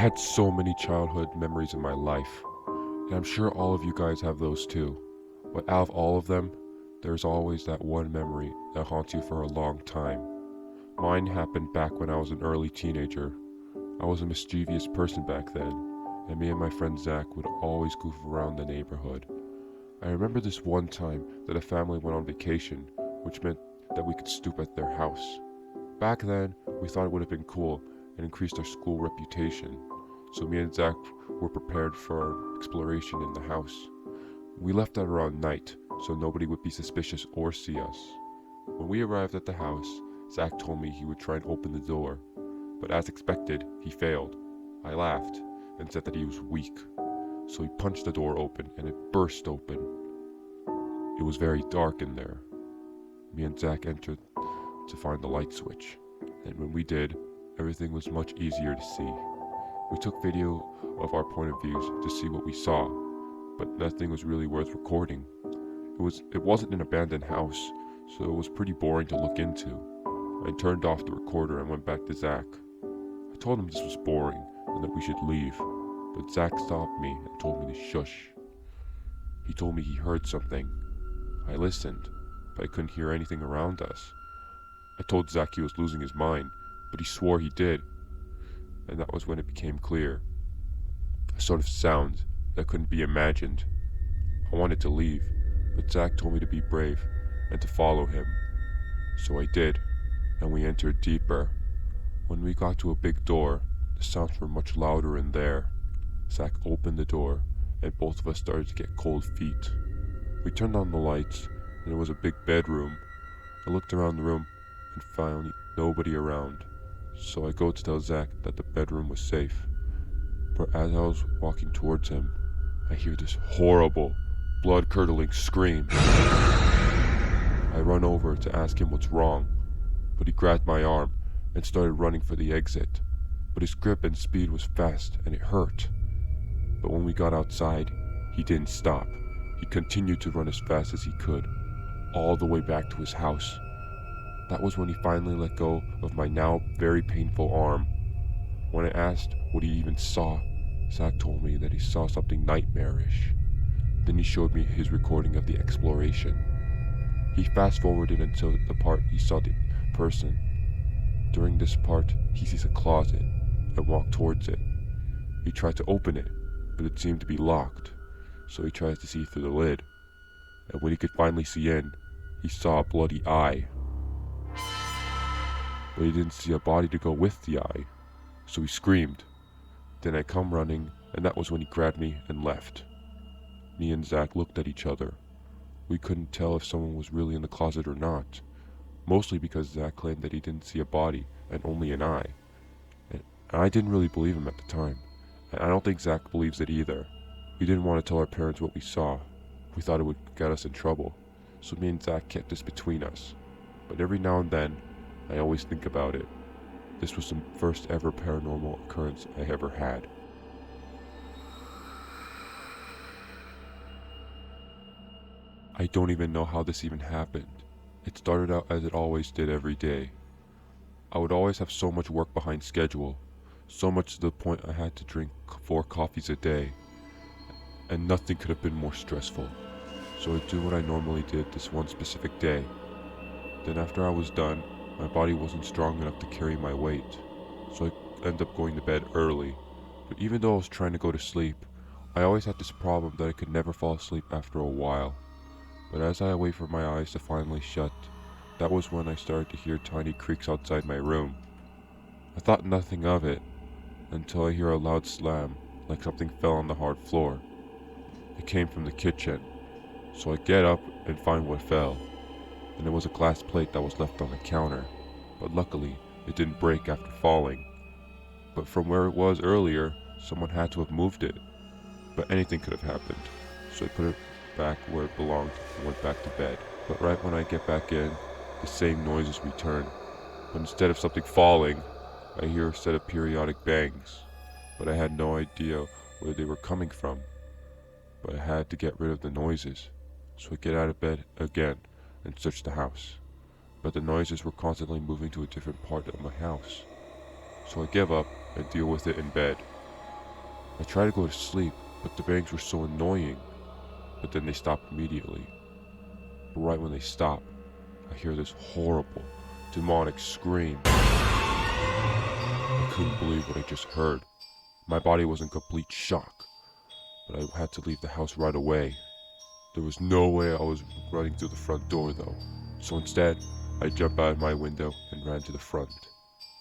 had so many childhood memories in my life, and I'm sure all of you guys have those too. But out of all of them, there's always that one memory that haunts you for a long time. Mine happened back when I was an early teenager. I was a mischievous person back then, and me and my friend Zach would always goof around the neighborhood. I remember this one time that a family went on vacation, which meant that we could stoop at their house. Back then, we thought it would have been cool and increased our school reputation, so me and Zach were prepared for exploration in the house. We left at around night, so nobody would be suspicious or see us. When we arrived at the house, Zach told me he would try and open the door, but as expected, he failed. I laughed and said that he was weak, so he punched the door open and it burst open. It was very dark in there. Me and Zach entered to find the light switch, and when we did, everything was much easier to see. We took video of our point of views to see what we saw, but nothing was really worth recording. It wasn't an abandoned house, so it was pretty boring to look into. I turned off the recorder and went back to Zach. I told him this was boring and that we should leave, but Zach stopped me and told me to shush. He told me he heard something. I listened, but I couldn't hear anything around us. I told Zach he was losing his mind, but he swore he did, and that was when it became clear. A sort of sound that couldn't be imagined. I wanted to leave, but Zach told me to be brave and to follow him. So I did, and we entered deeper. When we got to a big door, the sounds were much louder in there. Zach opened the door, and both of us started to get cold feet. We turned on the lights, and it was a big bedroom. I looked around the room and found nobody around, so I go to tell Zach that the bedroom was safe. But as I was walking towards him, I hear this horrible, blood-curdling scream. I run over to ask him what's wrong, but he grabbed my arm and started running for the exit. But his grip and speed was fast and it hurt. But when we got outside, he didn't stop. He continued to run as fast as he could, all the way back to his house. That was when he finally let go of my now very painful arm. When I asked what he even saw, Zach told me that he saw something nightmarish. Then he showed me his recording of the exploration. He fast-forwarded until the part he saw the person. During this part, he sees a closet and walked towards it. He tried to open it, but it seemed to be locked, so he tries to see through the lid. And when he could finally see in, he saw a bloody eye. But he didn't see a body to go with the eye, so he screamed. Then I come running, and that was when he grabbed me and left. Me and Zach looked at each other. We couldn't tell if someone was really in the closet or not, mostly because Zach claimed that he didn't see a body and only an eye. And I didn't really believe him at the time, and I don't think Zach believes it either. We didn't want to tell our parents what we saw. We thought it would get us in trouble, so me and Zach kept this between us. But every now and then, I always think about it. This was the first ever paranormal occurrence I ever had. I don't even know how this even happened. It started out as it always did every day. I would always have so much work behind schedule, so much to the point I had to drink 4 coffees a day, and nothing could have been more stressful. So I'd do what I normally did this one specific day. Then after I was done, my body wasn't strong enough to carry my weight, so I ended up going to bed early. But even though I was trying to go to sleep, I always had this problem that I could never fall asleep after a while. But as I wait for my eyes to finally shut, that was when I started to hear tiny creaks outside my room. I thought nothing of it, until I hear a loud slam, like something fell on the hard floor. It came from the kitchen, so I get up and find what fell, and it was a glass plate that was left on the counter, but luckily it didn't break after falling. But from where it was earlier, someone had to have moved it. But anything could have happened, so I put it back where it belonged and went back to bed. But right when I get back in, the same noises return. But instead of something falling, I hear a set of periodic bangs. But I had no idea where they were coming from. But I had to get rid of the noises, so I get out of bed again and search the house. But the noises were constantly moving to a different part of my house. So I give up and deal with it in bed. I tried to go to sleep, but the bangs were so annoying, but then they stopped immediately. But right when they stop, I hear this horrible, demonic scream. I couldn't believe what I just heard. My body was in complete shock, but I had to leave the house right away. There was no way I was running through the front door though, so instead, I jumped out of my window and ran to the front.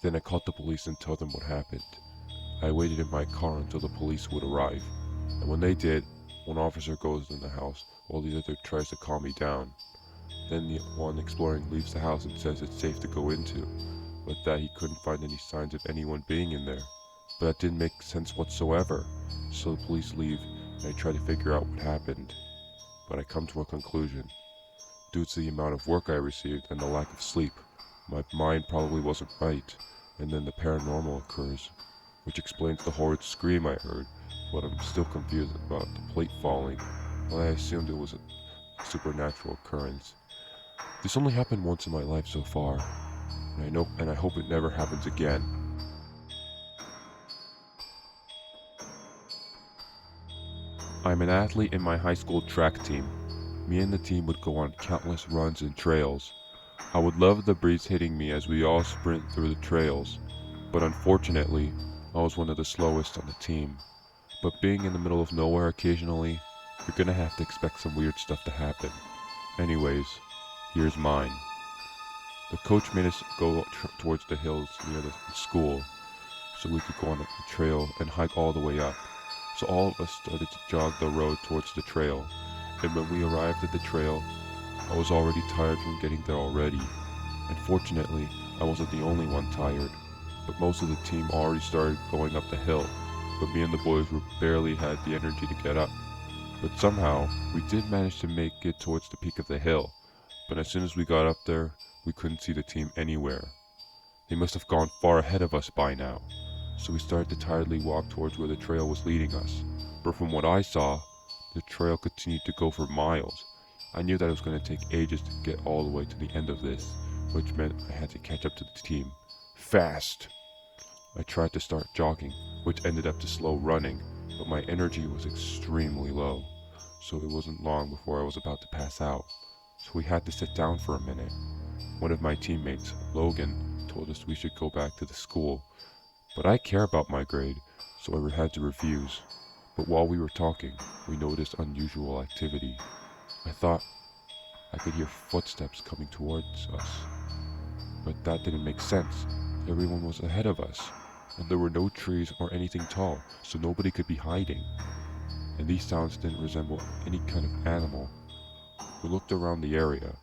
Then I called the police and told them what happened. I waited in my car until the police would arrive, and when they did, one officer goes in the house while the other tries to calm me down. Then the one exploring leaves the house and says it's safe to go into, but that he couldn't find any signs of anyone being in there. But that didn't make sense whatsoever, so the police leave and I try to figure out what happened. But I come to a conclusion. Due to the amount of work I received and the lack of sleep, my mind probably wasn't right, and then the paranormal occurs, which explains the horrid scream I heard, but I'm still confused about the plate falling, well, I assumed it was a supernatural occurrence. This only happened once in my life so far, and I hope it never happens again. I'm an athlete in my high school track team. Me and the team would go on countless runs and trails. I would love the breeze hitting me as we all sprint through the trails, but unfortunately, I was one of the slowest on the team. But being in the middle of nowhere occasionally, you're gonna have to expect some weird stuff to happen. Anyways, here's mine. The coach made us go towards the hills near the school so we could go on the trail and hike all the way up. So all of us started to jog the road towards the trail, and when we arrived at the trail, I was already tired from getting there already. And fortunately, I wasn't the only one tired, but most of the team already started going up the hill, but me and the boys barely had the energy to get up. But somehow, we did manage to make it towards the peak of the hill, but as soon as we got up there, we couldn't see the team anywhere. They must have gone far ahead of us by now, so we started to tiredly walk towards where the trail was leading us. But from what I saw, the trail continued to go for miles. I knew that it was going to take ages to get all the way to the end of this, which meant I had to catch up to the team. Fast! I tried to start jogging, which ended up to slow running, but my energy was extremely low, so it wasn't long before I was about to pass out. So we had to sit down for a minute. One of my teammates, Logan, told us we should go back to the school, but I care about my grade, so I had to refuse. But while we were talking, we noticed unusual activity. I thought I could hear footsteps coming towards us, but that didn't make sense. Everyone was ahead of us, and there were no trees or anything tall, so nobody could be hiding. And these sounds didn't resemble any kind of animal. We looked around the area,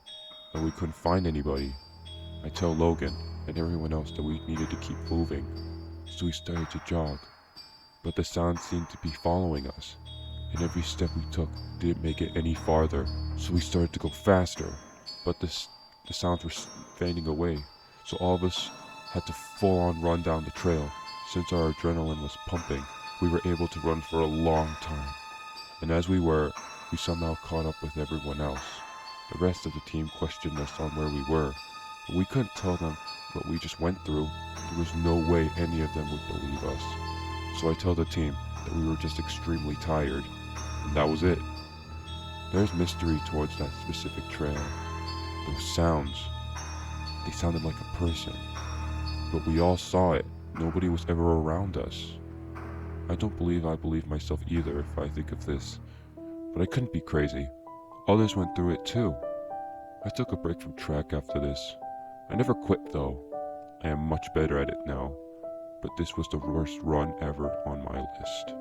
and we couldn't find anybody. I tell Logan and everyone else that we needed to keep moving, so we started to jog. But the sounds seemed to be following us, and every step we took didn't make it any farther, so we started to go faster. But the sounds were fading away, so all of us had to full-on run down the trail. Since our adrenaline was pumping, we were able to run for a long time. And as we somehow caught up with everyone else. The rest of the team questioned us on where we were, but we couldn't tell them what we just went through. There was no way any of them would believe us. So I tell the team that we were just extremely tired, and that was it. There's mystery towards that specific trail. Those sounds, they sounded like a person, but we all saw it. Nobody was ever around us. I don't believe I believe myself either if I think of this, but I couldn't be crazy. Others went through it too. I took a break from track after this. I never quit though. I am much better at it now, but this was the worst run ever on my list.